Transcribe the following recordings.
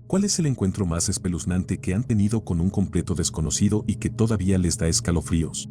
¿Cuál es el encuentro más espeluznante que han tenido con un completo desconocido y que todavía les da escalofríos?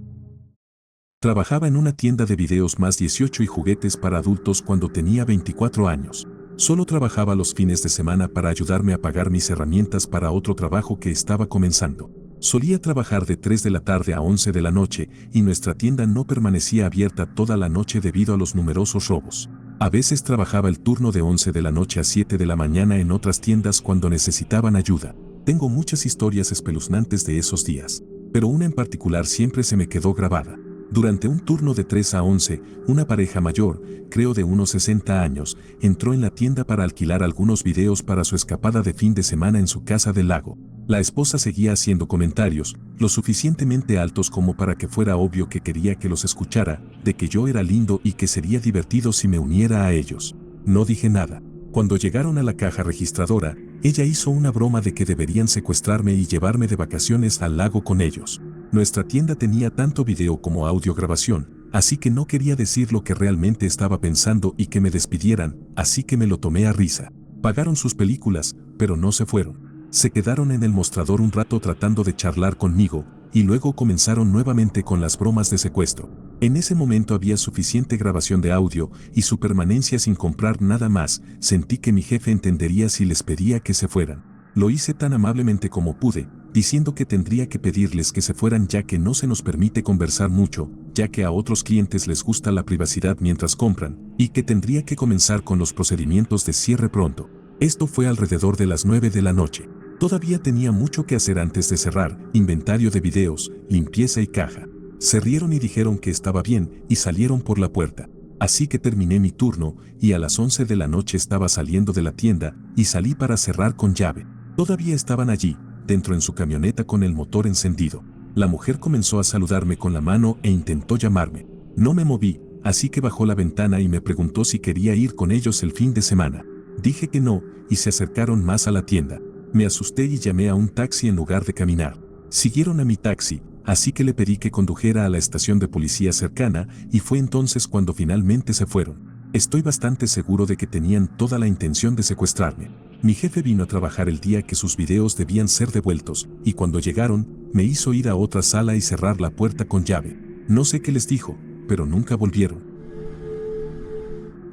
Trabajaba en una tienda de videos más 18 y juguetes para adultos cuando tenía 24 años. Solo trabajaba los fines de semana para ayudarme a pagar mis herramientas para otro trabajo que estaba comenzando. Solía trabajar de 3 de la tarde a 11 de la noche y nuestra tienda no permanecía abierta toda la noche debido a los numerosos robos. A veces trabajaba el turno de 11 de la noche a 7 de la mañana en otras tiendas cuando necesitaban ayuda. Tengo muchas historias espeluznantes de esos días, pero una en particular siempre se me quedó grabada. Durante un turno de 3 a 11, una pareja mayor, creo de unos 60 años, entró en la tienda para alquilar algunos videos para su escapada de fin de semana en su casa del lago. La esposa seguía haciendo comentarios, lo suficientemente altos como para que fuera obvio que quería que los escuchara, de que yo era lindo y que sería divertido si me uniera a ellos. No dije nada. Cuando llegaron a la caja registradora, ella hizo una broma de que deberían secuestrarme y llevarme de vacaciones al lago con ellos. Nuestra tienda tenía tanto video como audio grabación, así que no quería decir lo que realmente estaba pensando y que me despidieran, así que me lo tomé a risa. Pagaron sus películas, pero no se fueron. Se quedaron en el mostrador un rato tratando de charlar conmigo, y luego comenzaron nuevamente con las bromas de secuestro. En ese momento había suficiente grabación de audio y su permanencia sin comprar nada más, sentí que mi jefe entendería si les pedía que se fueran. Lo hice tan amablemente como pude, diciendo que tendría que pedirles que se fueran ya que no se nos permite conversar mucho, ya que a otros clientes les gusta la privacidad mientras compran, y que tendría que comenzar con los procedimientos de cierre pronto. Esto fue alrededor de las 9 de la noche. Todavía tenía mucho que hacer antes de cerrar, inventario de videos, limpieza y caja. Se rieron y dijeron que estaba bien y salieron por la puerta. Así que terminé mi turno y a las 11 de la noche estaba saliendo de la tienda y salí para cerrar con llave. Todavía estaban allí, dentro en su camioneta con el motor encendido. La mujer comenzó a saludarme con la mano e intentó llamarme. No me moví, así que bajó la ventana y me preguntó si quería ir con ellos el fin de semana. Dije que no, y se acercaron más a la tienda. Me asusté y llamé a un taxi en lugar de caminar. Siguieron a mi taxi, así que le pedí que condujera a la estación de policía cercana y fue entonces cuando finalmente se fueron. Estoy bastante seguro de que tenían toda la intención de secuestrarme. Mi jefe vino a trabajar el día que sus videos debían ser devueltos y cuando llegaron, me hizo ir a otra sala y cerrar la puerta con llave. No sé qué les dijo, pero nunca volvieron.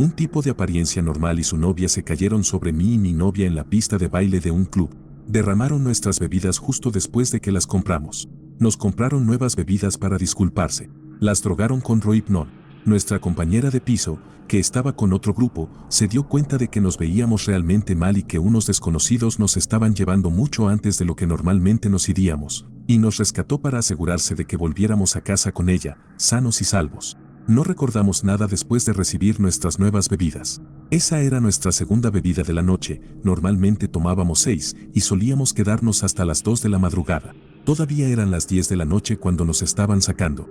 Un tipo de apariencia normal y su novia se cayeron sobre mí y mi novia en la pista de baile de un club. Derramaron nuestras bebidas justo después de que las compramos. Nos compraron nuevas bebidas para disculparse. Las drogaron con Rohypnol. Nuestra compañera de piso, que estaba con otro grupo, se dio cuenta de que nos veíamos realmente mal y que unos desconocidos nos estaban llevando mucho antes de lo que normalmente nos iríamos, y nos rescató para asegurarse de que volviéramos a casa con ella, sanos y salvos. No recordamos nada después de recibir nuestras nuevas bebidas. Esa era nuestra segunda bebida de la noche, normalmente tomábamos 6 y solíamos quedarnos hasta las 2 de la madrugada. Todavía eran las 10 de la noche cuando nos estaban sacando.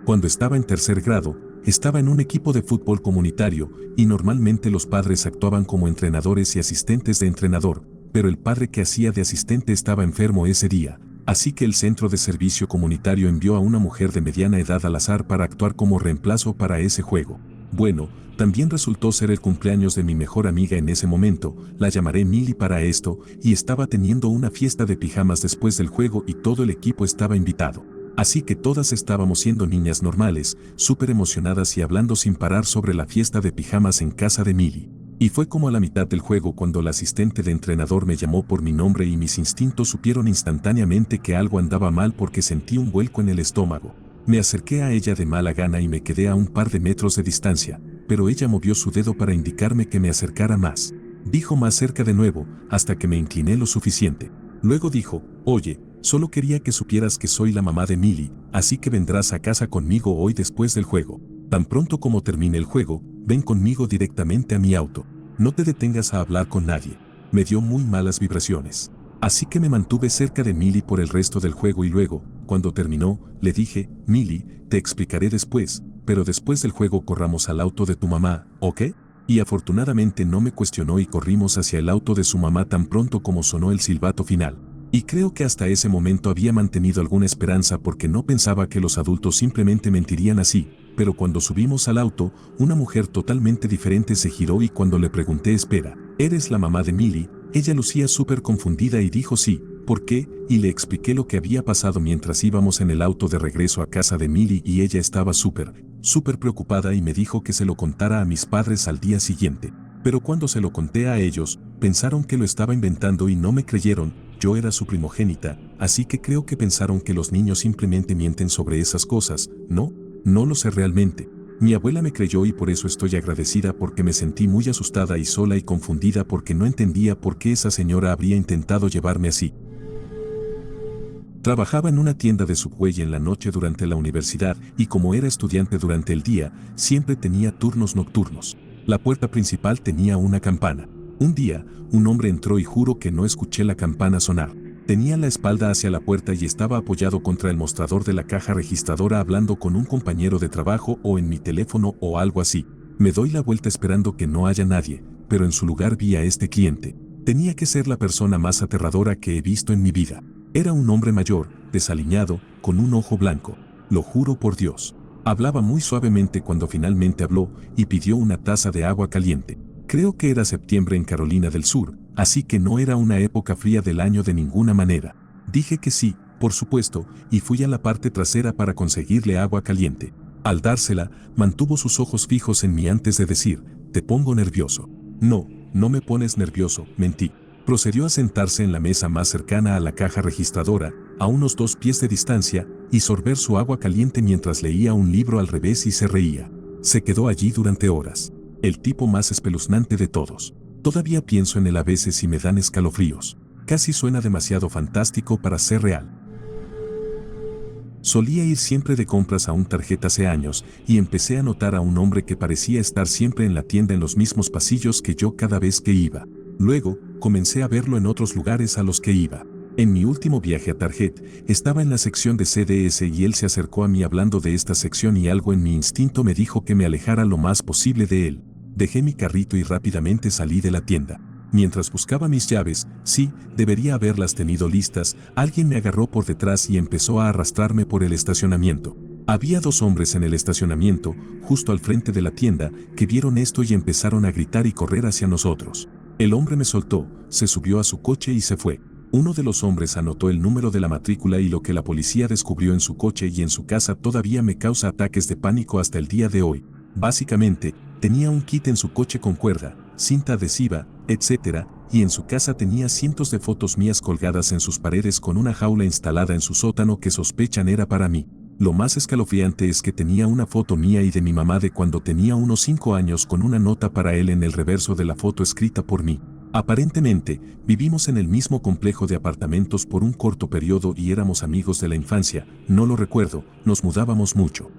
Cuando estaba en tercer grado, estaba en un equipo de fútbol comunitario y normalmente los padres actuaban como entrenadores y asistentes de entrenador, pero el padre que hacía de asistente estaba enfermo ese día. Así que el centro de servicio comunitario envió a una mujer de mediana edad al azar para actuar como reemplazo para ese juego. Bueno, también resultó ser el cumpleaños de mi mejor amiga en ese momento, la llamaré Milly para esto, y estaba teniendo una fiesta de pijamas después del juego y todo el equipo estaba invitado. Así que todas estábamos siendo niñas normales, súper emocionadas y hablando sin parar sobre la fiesta de pijamas en casa de Milly. Y fue como a la mitad del juego cuando el asistente de entrenador me llamó por mi nombre y mis instintos supieron instantáneamente que algo andaba mal porque sentí un vuelco en el estómago. Me acerqué a ella de mala gana y me quedé a un par de metros de distancia, pero ella movió su dedo para indicarme que me acercara más. Dijo más cerca de nuevo, hasta que me incliné lo suficiente. Luego dijo, oye, solo quería que supieras que soy la mamá de Milly, así que vendrás a casa conmigo hoy después del juego. Tan pronto como termine el juego, ven conmigo directamente a mi auto. No te detengas a hablar con nadie. Me dio muy malas vibraciones. Así que me mantuve cerca de Milly por el resto del juego y luego, cuando terminó, le dije, Milly, te explicaré después, pero después del juego corramos al auto de tu mamá, ¿ok? Y afortunadamente no me cuestionó y corrimos hacia el auto de su mamá tan pronto como sonó el silbato final. Y creo que hasta ese momento había mantenido alguna esperanza porque no pensaba que los adultos simplemente mentirían así, pero cuando subimos al auto, una mujer totalmente diferente se giró y cuando le pregunté espera, Eres la mamá de Millie. Ella lucía súper confundida y dijo sí. ¿Por qué? Y le expliqué lo que había pasado mientras íbamos en el auto de regreso a casa de Millie y ella estaba súper preocupada y me dijo que se lo contara a mis padres al día siguiente. Pero cuando se lo conté a ellos, pensaron que lo estaba inventando y no me creyeron. Yo era su primogénita, así que creo que pensaron que los niños simplemente mienten sobre esas cosas. No lo sé realmente. Mi abuela me creyó y por eso estoy agradecida porque me sentí muy asustada y sola y confundida porque no entendía por qué esa señora habría intentado llevarme así. Trabajaba en una tienda de Subway en la noche durante la universidad y como era estudiante durante el día, siempre tenía turnos nocturnos. La puerta principal tenía una campana. Un día, un hombre entró y juro que no escuché la campana sonar. Tenía la espalda hacia la puerta y estaba apoyado contra el mostrador de la caja registradora hablando con un compañero de trabajo o en mi teléfono o algo así. Me doy la vuelta esperando que no haya nadie, pero en su lugar vi a este cliente. Tenía que ser la persona más aterradora que he visto en mi vida. Era un hombre mayor, desaliñado, con un ojo blanco. Lo juro por Dios. Hablaba muy suavemente cuando finalmente habló y pidió una taza de agua caliente. Creo que era septiembre en Carolina del Sur, así que no era una época fría del año de ninguna manera. Dije que sí, por supuesto, y fui a la parte trasera para conseguirle agua caliente. Al dársela, mantuvo sus ojos fijos en mí antes de decir, «Te pongo nervioso». No me pones nervioso, mentí. Procedió a sentarse en la mesa más cercana a la caja registradora, a unos 2 pies de distancia, y sorber su agua caliente mientras leía un libro al revés y se reía. Se quedó allí durante horas. El tipo más espeluznante de todos. Todavía pienso en él a veces y me dan escalofríos. Casi suena demasiado fantástico para ser real. Solía ir siempre de compras a un tarjeta hace años y empecé a notar a un hombre que parecía estar siempre en la tienda en los mismos pasillos que yo cada vez que iba. Luego, comencé a verlo en otros lugares a los que iba. En mi último viaje a Target, estaba en la sección de CDS y él se acercó a mí hablando de esta sección y algo en mi instinto me dijo que me alejara lo más posible de él. Dejé mi carrito y rápidamente salí de la tienda. Mientras buscaba mis llaves, sí, debería haberlas tenido listas, alguien me agarró por detrás y empezó a arrastrarme por el estacionamiento. Había 2 hombres en el estacionamiento, justo al frente de la tienda, que vieron esto y empezaron a gritar y correr hacia nosotros. El hombre me soltó, se subió a su coche y se fue. Uno de los hombres anotó el número de la matrícula y lo que la policía descubrió en su coche y en su casa todavía me causa ataques de pánico hasta el día de hoy. Básicamente, tenía un kit en su coche con cuerda, cinta adhesiva, etc., y en su casa tenía cientos de fotos mías colgadas en sus paredes con una jaula instalada en su sótano que sospechan era para mí. Lo más escalofriante es que tenía una foto mía y de mi mamá de cuando tenía unos 5 años con una nota para él en el reverso de la foto escrita por mí. Aparentemente, vivimos en el mismo complejo de apartamentos por un corto periodo y éramos amigos de la infancia, no lo recuerdo, nos mudábamos mucho.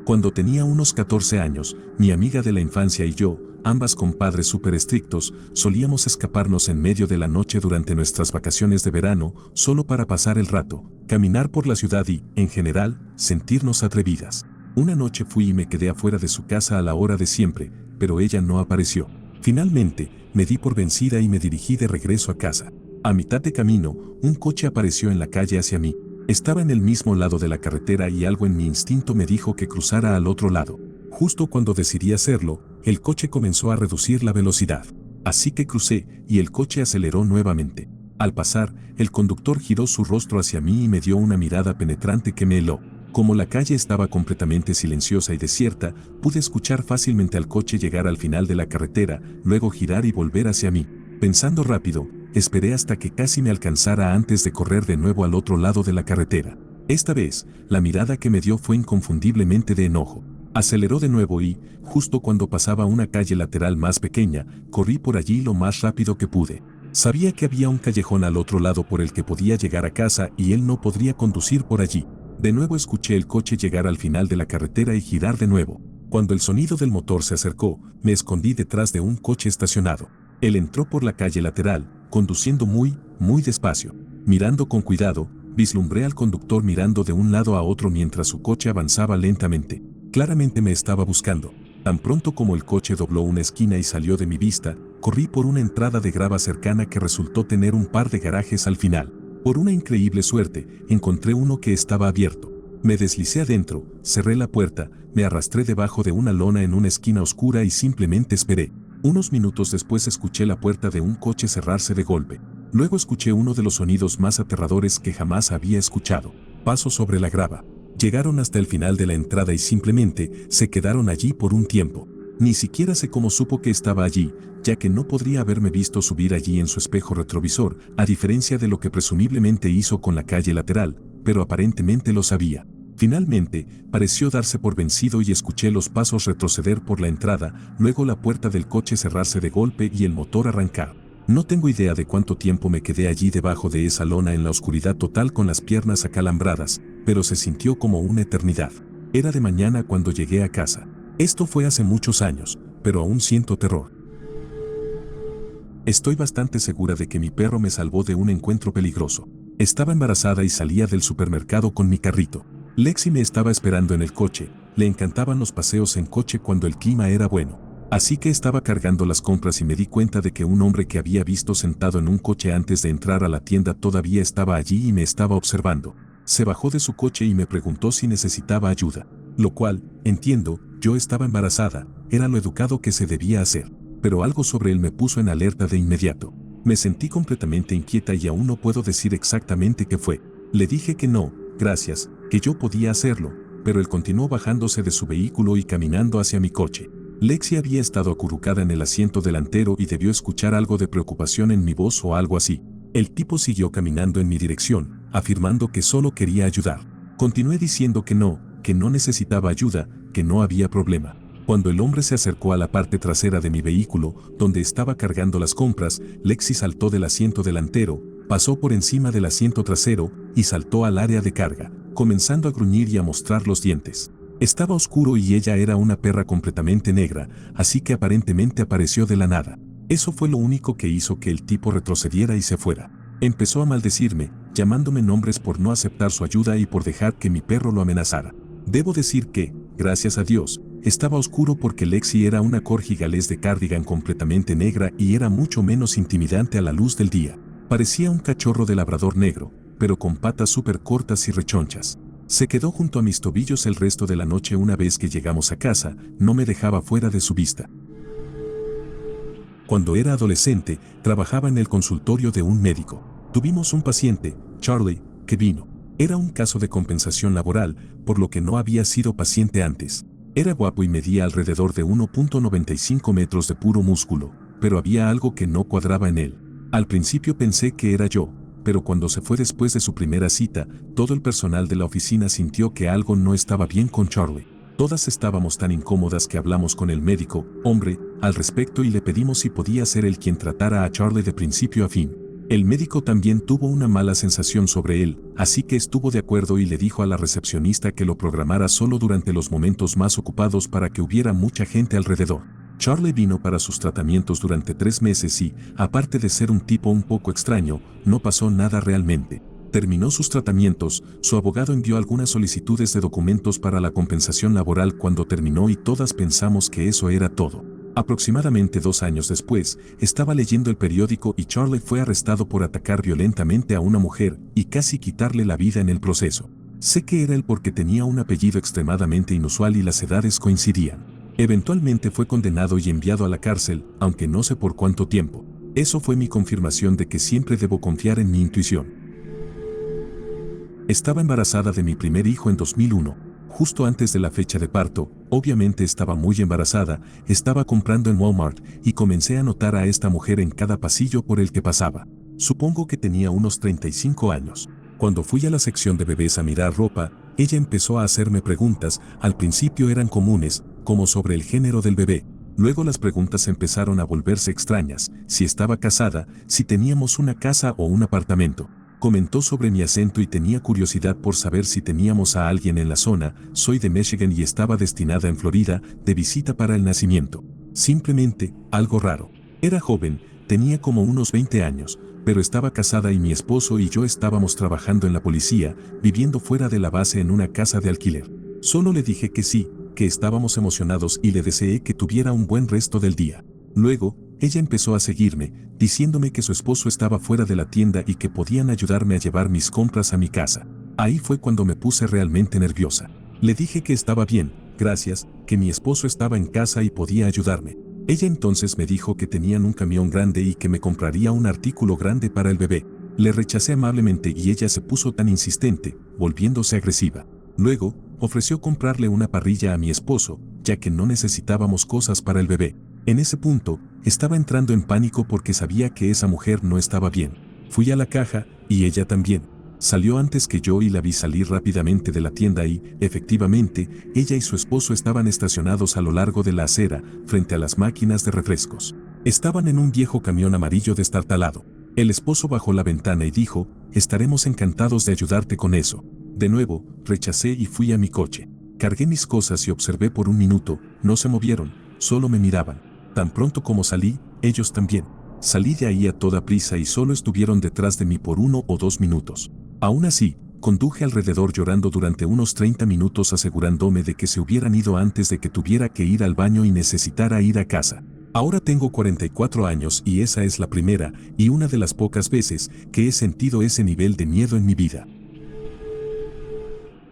Cuando tenía unos 14 años, mi amiga de la infancia y yo, ambas con padres súper estrictos, solíamos escaparnos en medio de la noche durante nuestras vacaciones de verano, solo para pasar el rato, caminar por la ciudad y, en general, sentirnos atrevidas. Una noche fui y me quedé afuera de su casa a la hora de siempre, pero ella no apareció. Finalmente, me di por vencida y me dirigí de regreso a casa. A mitad de camino, un coche apareció en la calle hacia mí. Estaba en el mismo lado de la carretera y algo en mi instinto me dijo que cruzara al otro lado. Justo cuando decidí hacerlo, el coche comenzó a reducir la velocidad. Así que crucé y el coche aceleró nuevamente. Al pasar, el conductor giró su rostro hacia mí y me dio una mirada penetrante que me heló. Como la calle estaba completamente silenciosa y desierta, pude escuchar fácilmente al coche llegar al final de la carretera, luego girar y volver hacia mí. Pensando rápido, esperé hasta que casi me alcanzara antes de correr de nuevo al otro lado de la carretera. Esta vez, la mirada que me dio fue inconfundiblemente de enojo. Aceleró de nuevo y, justo cuando pasaba una calle lateral más pequeña, corrí por allí lo más rápido que pude. Sabía que había un callejón al otro lado por el que podía llegar a casa y él no podría conducir por allí. De nuevo escuché el coche llegar al final de la carretera y girar de nuevo. Cuando el sonido del motor se acercó, me escondí detrás de un coche estacionado. Él entró por la calle lateral, conduciendo muy despacio. Mirando con cuidado, vislumbré al conductor mirando de un lado a otro mientras su coche avanzaba lentamente. Claramente me estaba buscando. Tan pronto como el coche dobló una esquina y salió de mi vista, corrí por una entrada de grava cercana que resultó tener un par de garajes al final. Por una increíble suerte, encontré uno que estaba abierto. Me deslicé adentro, cerré la puerta, me arrastré debajo de una lona en una esquina oscura y simplemente esperé. Unos minutos después escuché la puerta de un coche cerrarse de golpe. Luego escuché uno de los sonidos más aterradores que jamás había escuchado. Pasos sobre la grava. Llegaron hasta el final de la entrada y simplemente se quedaron allí por un tiempo. Ni siquiera sé cómo supo que estaba allí, ya que no podría haberme visto subir allí en su espejo retrovisor, a diferencia de lo que presumiblemente hizo con la calle lateral, pero aparentemente lo sabía. Finalmente, pareció darse por vencido y escuché los pasos retroceder por la entrada, luego la puerta del coche cerrarse de golpe y el motor arrancar. No tengo idea de cuánto tiempo me quedé allí debajo de esa lona en la oscuridad total con las piernas acalambradas, pero se sintió como una eternidad. Era de mañana cuando llegué a casa. Esto fue hace muchos años, pero aún siento terror. Estoy bastante segura de que mi perro me salvó de un encuentro peligroso. Estaba embarazada y salía del supermercado con mi carrito. Lexi me estaba esperando en el coche. Le encantaban los paseos en coche cuando el clima era bueno. Así que estaba cargando las compras y me di cuenta de que un hombre que había visto sentado en un coche antes de entrar a la tienda todavía estaba allí y me estaba observando. Se bajó de su coche y me preguntó si necesitaba ayuda. Lo cual, entiendo, yo estaba embarazada, era lo educado que se debía hacer. Pero algo sobre él me puso en alerta de inmediato. Me sentí completamente inquieta y aún no puedo decir exactamente qué fue. Le dije que no, gracias, que yo podía hacerlo, pero él continuó bajándose de su vehículo y caminando hacia mi coche. Lexi había estado acurrucada en el asiento delantero y debió escuchar algo de preocupación en mi voz o algo así. El tipo siguió caminando en mi dirección, afirmando que solo quería ayudar. Continué diciendo que no necesitaba ayuda, que no había problema. Cuando el hombre se acercó a la parte trasera de mi vehículo, donde estaba cargando las compras, Lexi saltó del asiento delantero, pasó por encima del asiento trasero y saltó al área de carga, comenzando a gruñir y a mostrar los dientes. Estaba oscuro y ella era una perra completamente negra, así que aparentemente apareció de la nada. Eso fue lo único que hizo que el tipo retrocediera y se fuera. Empezó a maldecirme, llamándome nombres por no aceptar su ayuda y por dejar que mi perro lo amenazara. Debo decir que, gracias a Dios, estaba oscuro porque Lexi era una corgi galés de cardigan completamente negra y era mucho menos intimidante a la luz del día. Parecía un cachorro de labrador negro, pero con patas súper cortas y rechonchas. Se quedó junto a mis tobillos el resto de la noche. Una vez que llegamos a casa, no me dejaba fuera de su vista. Cuando era adolescente, trabajaba en el consultorio de un médico. Tuvimos un paciente, Charlie, que vino. Era un caso de compensación laboral, por lo que no había sido paciente antes. Era guapo y medía alrededor de 1.95 metros de puro músculo, pero había algo que no cuadraba en él. Al principio pensé que era yo, pero cuando se fue después de su primera cita, todo el personal de la oficina sintió que algo no estaba bien con Charlie. Todas estábamos tan incómodas que hablamos con el médico, hombre, al respecto y le pedimos si podía ser él quien tratara a Charlie de principio a fin. El médico también tuvo una mala sensación sobre él, así que estuvo de acuerdo y le dijo a la recepcionista que lo programara solo durante los momentos más ocupados para que hubiera mucha gente alrededor. Charlie vino para sus tratamientos durante 3 meses y, aparte de ser un tipo un poco extraño, no pasó nada realmente. Terminó sus tratamientos, su abogado envió algunas solicitudes de documentos para la compensación laboral cuando terminó y todas pensamos que eso era todo. Aproximadamente 2 años después, estaba leyendo el periódico y Charlie fue arrestado por atacar violentamente a una mujer y casi quitarle la vida en el proceso. Sé que era él porque tenía un apellido extremadamente inusual y las edades coincidían. Eventualmente fue condenado y enviado a la cárcel, aunque no sé por cuánto tiempo. Eso fue mi confirmación de que siempre debo confiar en mi intuición. Estaba embarazada de mi primer hijo en 2001. Justo antes de la fecha de parto, obviamente estaba muy embarazada, estaba comprando en Walmart y comencé a notar a esta mujer en cada pasillo por el que pasaba. Supongo que tenía unos 35 años. Cuando fui a la sección de bebés a mirar ropa, ella empezó a hacerme preguntas. Al principio eran comunes, como sobre el género del bebé. Luego las preguntas empezaron a volverse extrañas, si estaba casada, si teníamos una casa o un apartamento. Comentó sobre mi acento y tenía curiosidad por saber si teníamos a alguien en la zona. Soy de Michigan y estaba destinada en Florida, de visita para el nacimiento. Simplemente, algo raro. Era joven, tenía como unos 20 años, pero estaba casada y mi esposo y yo estábamos trabajando en la policía, viviendo fuera de la base en una casa de alquiler. Solo le dije que sí, que estábamos emocionados y le deseé que tuviera un buen resto del día. Luego, ella empezó a seguirme, diciéndome que su esposo estaba fuera de la tienda y que podían ayudarme a llevar mis compras a mi casa. Ahí fue cuando me puse realmente nerviosa. Le dije que estaba bien, gracias, que mi esposo estaba en casa y podía ayudarme. Ella entonces me dijo que tenían un camión grande y que me compraría un artículo grande para el bebé. Le rechacé amablemente y ella se puso tan insistente, volviéndose agresiva. Luego, ofreció comprarle una parrilla a mi esposo, ya que no necesitábamos cosas para el bebé. En ese punto, estaba entrando en pánico porque sabía que esa mujer no estaba bien. Fui a la caja, y ella también. Salió antes que yo y la vi salir rápidamente de la tienda y, efectivamente, ella y su esposo estaban estacionados a lo largo de la acera, frente a las máquinas de refrescos. Estaban en un viejo camión amarillo destartalado. El esposo bajó la ventana y dijo, estaremos encantados de ayudarte con eso. De nuevo, rechacé y fui a mi coche. Cargué mis cosas y observé por un minuto, no se movieron, solo me miraban. Tan pronto como salí, ellos también. Salí de ahí a toda prisa y solo estuvieron detrás de mí por 1 o 2 minutos. Aún así, conduje alrededor llorando durante unos 30 minutos asegurándome de que se hubieran ido antes de que tuviera que ir al baño y necesitara ir a casa. Ahora tengo 44 años y esa es la primera y una de las pocas veces que he sentido ese nivel de miedo en mi vida.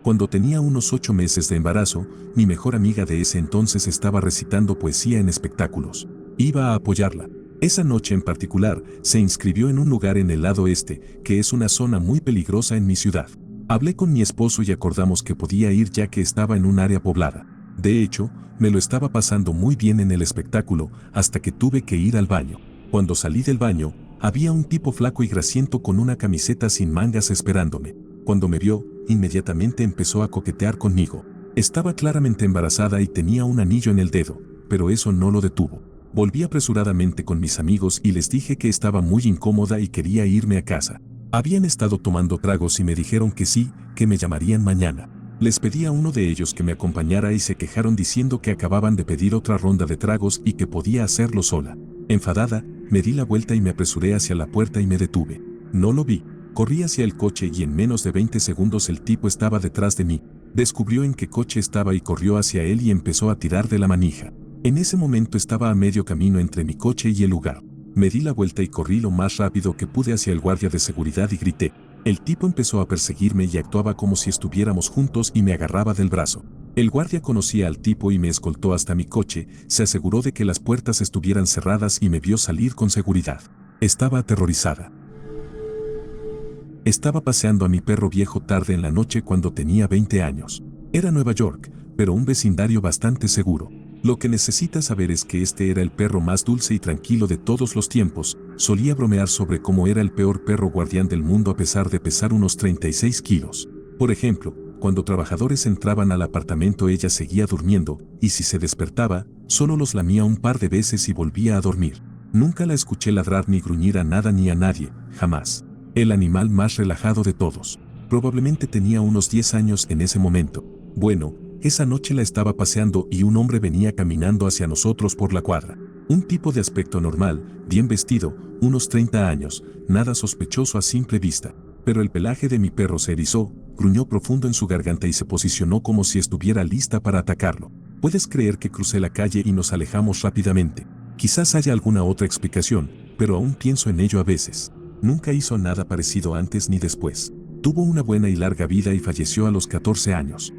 Cuando tenía unos 8 meses de embarazo, mi mejor amiga de ese entonces estaba recitando poesía en espectáculos. Iba a apoyarla. Esa noche en particular, se inscribió en un lugar en el lado este, que es una zona muy peligrosa en mi ciudad. Hablé con mi esposo y acordamos que podía ir ya que estaba en un área poblada. De hecho, me lo estaba pasando muy bien en el espectáculo, hasta que tuve que ir al baño. Cuando salí del baño, había un tipo flaco y grasiento con una camiseta sin mangas esperándome. Cuando me vio, inmediatamente empezó a coquetear conmigo. Estaba claramente embarazada y tenía un anillo en el dedo, pero eso no lo detuvo. Volví apresuradamente con mis amigos y les dije que estaba muy incómoda y quería irme a casa. Habían estado tomando tragos y me dijeron que sí, que me llamarían mañana. Les pedí a uno de ellos que me acompañara y se quejaron diciendo que acababan de pedir otra ronda de tragos y que podía hacerlo sola. Enfadada, me di la vuelta y me apresuré hacia la puerta y me detuve. No lo vi. Corrí hacia el coche y en menos de 20 segundos el tipo estaba detrás de mí. Descubrió en qué coche estaba y corrió hacia él y empezó a tirar de la manija. En ese momento estaba a medio camino entre mi coche y el lugar. Me di la vuelta y corrí lo más rápido que pude hacia el guardia de seguridad y grité. El tipo empezó a perseguirme y actuaba como si estuviéramos juntos y me agarraba del brazo. El guardia conocía al tipo y me escoltó hasta mi coche, se aseguró de que las puertas estuvieran cerradas y me vio salir con seguridad. Estaba aterrorizada. Estaba paseando a mi perro viejo tarde en la noche cuando tenía 20 años. Era Nueva York, pero un vecindario bastante seguro. Lo que necesitas saber es que este era el perro más dulce y tranquilo de todos los tiempos. Solía bromear sobre cómo era el peor perro guardián del mundo a pesar de pesar unos 36 kilos. Por ejemplo, cuando trabajadores entraban al apartamento ella seguía durmiendo, y si se despertaba, solo los lamía un par de veces y volvía a dormir. Nunca la escuché ladrar ni gruñir a nada ni a nadie, jamás. El animal más relajado de todos. Probablemente tenía unos 10 años en ese momento. Bueno, esa noche la estaba paseando y un hombre venía caminando hacia nosotros por la cuadra. Un tipo de aspecto normal, bien vestido, unos 30 años, nada sospechoso a simple vista. Pero el pelaje de mi perro se erizó, gruñó profundo en su garganta y se posicionó como si estuviera lista para atacarlo. Puedes creer que crucé la calle y nos alejamos rápidamente. Quizás haya alguna otra explicación, pero aún pienso en ello a veces. Nunca hizo nada parecido antes ni después. Tuvo una buena y larga vida y falleció a los 14 años.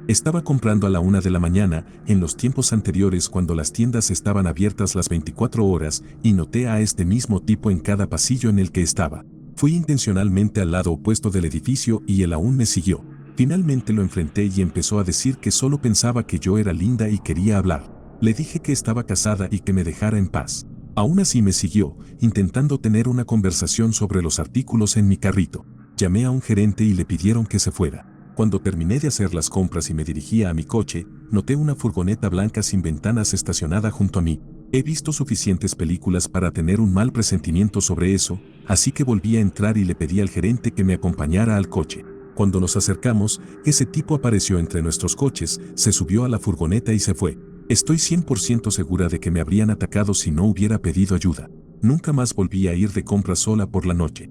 Estaba comprando a la 1 de la mañana, en los tiempos anteriores cuando las tiendas estaban abiertas las 24 horas, y noté a este mismo tipo en cada pasillo en el que estaba. Fui intencionalmente al lado opuesto del edificio y él aún me siguió. Finalmente lo enfrenté y empezó a decir que solo pensaba que yo era linda y quería hablar. Le dije que estaba casada y que me dejara en paz. Aún así me siguió, intentando tener una conversación sobre los artículos en mi carrito. Llamé a un gerente y le pidieron que se fuera. Cuando terminé de hacer las compras y me dirigía a mi coche, noté una furgoneta blanca sin ventanas estacionada junto a mí. He visto suficientes películas para tener un mal presentimiento sobre eso, así que volví a entrar y le pedí al gerente que me acompañara al coche. Cuando nos acercamos, ese tipo apareció entre nuestros coches, se subió a la furgoneta y se fue. Estoy 100% segura de que me habrían atacado si no hubiera pedido ayuda. Nunca más volví a ir de compras sola por la noche.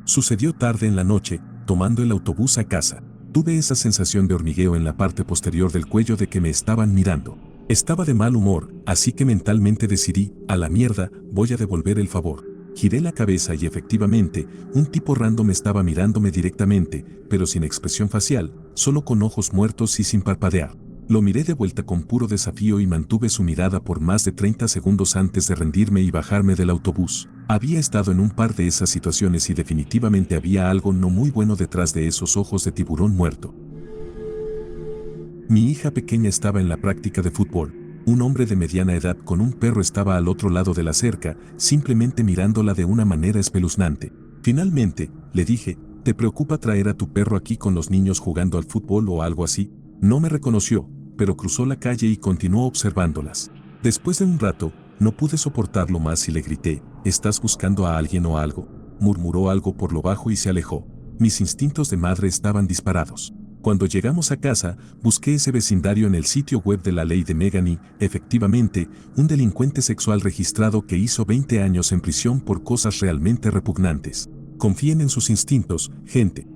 Sucedió tarde en la noche, tomando el autobús a casa. Tuve esa sensación de hormigueo en la parte posterior del cuello de que me estaban mirando. Estaba de mal humor, así que mentalmente decidí, a la mierda, voy a devolver el favor. Giré la cabeza y efectivamente, un tipo random estaba mirándome directamente, pero sin expresión facial, solo con ojos muertos y sin parpadear. Lo miré de vuelta con puro desafío y mantuve su mirada por más de 30 segundos antes de rendirme y bajarme del autobús. Había estado en un par de esas situaciones y definitivamente había algo no muy bueno detrás de esos ojos de tiburón muerto. Mi hija pequeña estaba en la práctica de fútbol. Un hombre de mediana edad con un perro estaba al otro lado de la cerca, simplemente mirándola de una manera espeluznante. Finalmente, le dije, ¿te preocupa traer a tu perro aquí con los niños jugando al fútbol o algo así? No me reconoció, pero cruzó la calle y continuó observándolas. Después de un rato, no pude soportarlo más y le grité, ¿estás buscando a alguien o algo? Murmuró algo por lo bajo y se alejó. Mis instintos de madre estaban disparados. Cuando llegamos a casa, busqué ese vecindario en el sitio web de la ley de Megan y, efectivamente, un delincuente sexual registrado que hizo 20 años en prisión por cosas realmente repugnantes. Confíen en sus instintos, gente.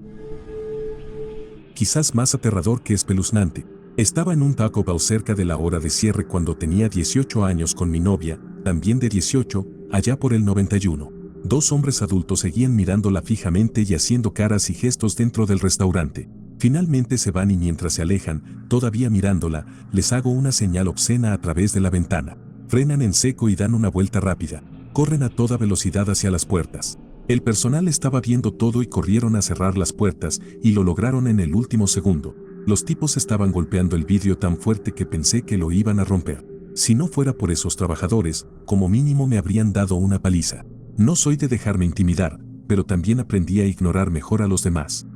Quizás más aterrador que espeluznante. Estaba en un Taco Bell cerca de la hora de cierre cuando tenía 18 años con mi novia, también de 18, allá por el 91. Dos hombres adultos seguían mirándola fijamente y haciendo caras y gestos dentro del restaurante. Finalmente se van y mientras se alejan, todavía mirándola, les hago una señal obscena a través de la ventana. Frenan en seco y dan una vuelta rápida. Corren a toda velocidad hacia las puertas. El personal estaba viendo todo y corrieron a cerrar las puertas y lo lograron en el último segundo. Los tipos estaban golpeando el vidrio tan fuerte que pensé que lo iban a romper. Si no fuera por esos trabajadores, como mínimo me habrían dado una paliza. No soy de dejarme intimidar, pero también aprendí a ignorar mejor a los demás.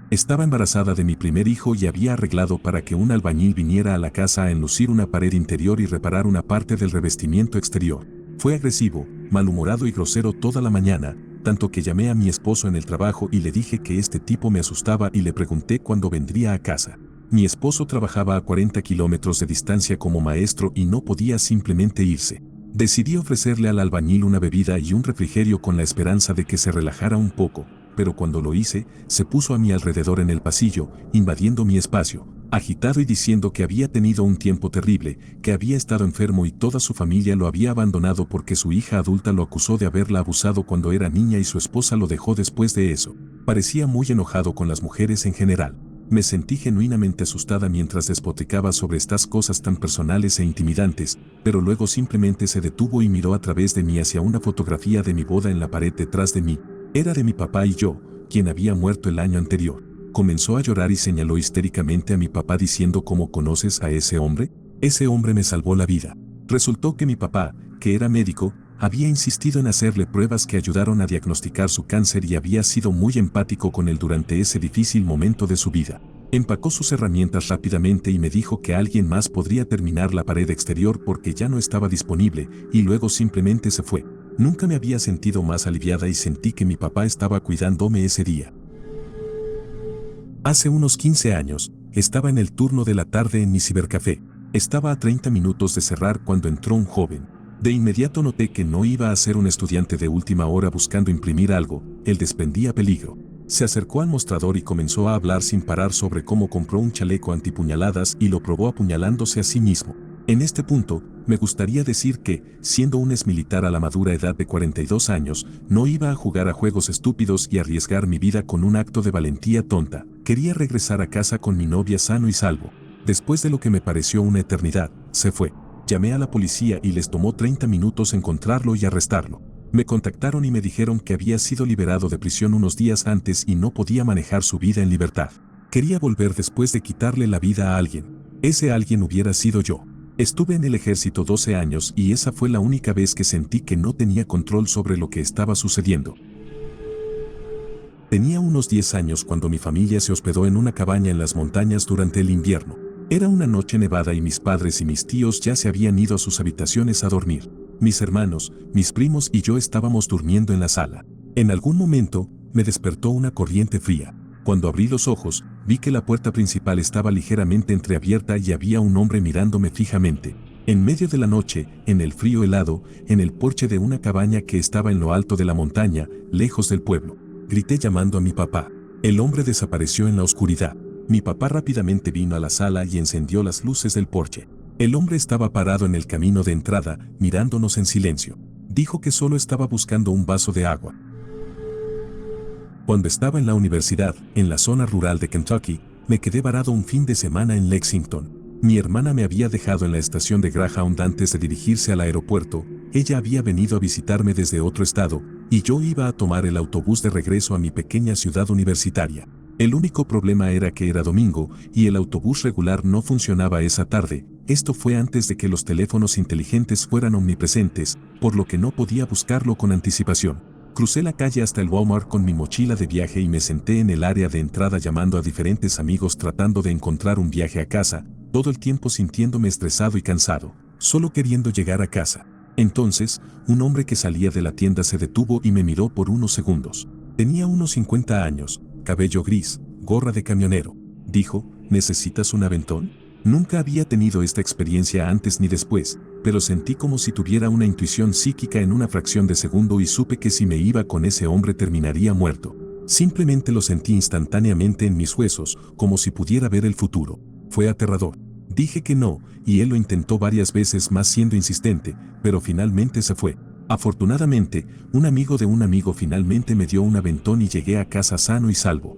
Estaba embarazada de mi primer hijo y había arreglado para que un albañil viniera a la casa a enlucir una pared interior y reparar una parte del revestimiento exterior. Fue agresivo, malhumorado y grosero toda la mañana, tanto que llamé a mi esposo en el trabajo y le dije que este tipo me asustaba y le pregunté cuándo vendría a casa. Mi esposo trabajaba a 40 kilómetros de distancia como maestro y no podía simplemente irse. Decidí ofrecerle al albañil una bebida y un refrigerio con la esperanza de que se relajara un poco, pero cuando lo hice, se puso a mi alrededor en el pasillo, invadiendo mi espacio, agitado y diciendo que había tenido un tiempo terrible, que había estado enfermo y toda su familia lo había abandonado porque su hija adulta lo acusó de haberla abusado cuando era niña y su esposa lo dejó después de eso. Parecía muy enojado con las mujeres en general. Me sentí genuinamente asustada mientras despotricaba sobre estas cosas tan personales e intimidantes, pero luego simplemente se detuvo y miró a través de mí hacia una fotografía de mi boda en la pared detrás de mí. Era de mi papá y yo, quien había muerto el año anterior. Comenzó a llorar y señaló histéricamente a mi papá diciendo ¿cómo conoces a ese hombre? Ese hombre me salvó la vida. Resultó que mi papá, que era médico, había insistido en hacerle pruebas que ayudaron a diagnosticar su cáncer y había sido muy empático con él durante ese difícil momento de su vida. Empacó sus herramientas rápidamente y me dijo que alguien más podría terminar la pared exterior porque ya no estaba disponible, y luego simplemente se fue. Nunca me había sentido más aliviada y sentí que mi papá estaba cuidándome ese día. Hace unos 15 años, estaba en el turno de la tarde en mi cibercafé. Estaba a 30 minutos de cerrar cuando entró un joven. De inmediato noté que no iba a ser un estudiante de última hora buscando imprimir algo, él desprendía peligro. Se acercó al mostrador y comenzó a hablar sin parar sobre cómo compró un chaleco antipuñaladas y lo probó apuñalándose a sí mismo. En este punto, me gustaría decir que, siendo un exmilitar a la madura edad de 42 años, no iba a jugar a juegos estúpidos y arriesgar mi vida con un acto de valentía tonta. Quería regresar a casa con mi novia sano y salvo. Después de lo que me pareció una eternidad, se fue. Llamé a la policía y les tomó 30 minutos encontrarlo y arrestarlo. Me contactaron y me dijeron que había sido liberado de prisión unos días antes y no podía manejar su vida en libertad. Quería volver después de quitarle la vida a alguien. Ese alguien hubiera sido yo. Estuve en el ejército 12 años y esa fue la única vez que sentí que no tenía control sobre lo que estaba sucediendo. Tenía unos 10 años cuando mi familia se hospedó en una cabaña en las montañas durante el invierno. Era una noche nevada y mis padres y mis tíos ya se habían ido a sus habitaciones a dormir. Mis hermanos, mis primos y yo estábamos durmiendo en la sala. En algún momento, me despertó una corriente fría. Cuando abrí los ojos, vi que la puerta principal estaba ligeramente entreabierta y había un hombre mirándome fijamente. En medio de la noche, en el frío helado, en el porche de una cabaña que estaba en lo alto de la montaña, lejos del pueblo. Grité llamando a mi papá. El hombre desapareció en la oscuridad. Mi papá rápidamente vino a la sala y encendió las luces del porche. El hombre estaba parado en el camino de entrada, mirándonos en silencio. Dijo que solo estaba buscando un vaso de agua. Cuando estaba en la universidad, en la zona rural de Kentucky, Me quedé varado un fin de semana en Lexington. Mi hermana me había dejado en la estación de Greyhound antes de dirigirse al aeropuerto. Ella había venido a visitarme desde otro estado, y yo iba a tomar el autobús de regreso a mi pequeña ciudad universitaria. El único problema era que era domingo, y el autobús regular no funcionaba esa tarde. Esto fue antes de que los teléfonos inteligentes fueran omnipresentes, por lo que no podía buscarlo con anticipación. Crucé la calle hasta el Walmart con mi mochila de viaje y me senté en el área de entrada llamando a diferentes amigos tratando de encontrar un viaje a casa, todo el tiempo sintiéndome estresado y cansado, solo queriendo llegar a casa. Entonces, un hombre que salía de la tienda se detuvo y me miró por unos segundos. Tenía unos 50 años, cabello gris, gorra de camionero. Dijo, ¿necesitas un aventón? Nunca había tenido esta experiencia antes ni después, pero sentí como si tuviera una intuición psíquica en una fracción de segundo y supe que si me iba con ese hombre terminaría muerto. Simplemente lo sentí instantáneamente en mis huesos, como si pudiera ver el futuro. Fue aterrador. Dije que no, y él lo intentó varias veces más siendo insistente, pero finalmente se fue. Afortunadamente, un amigo de un amigo finalmente me dio un aventón y llegué a casa sano y salvo.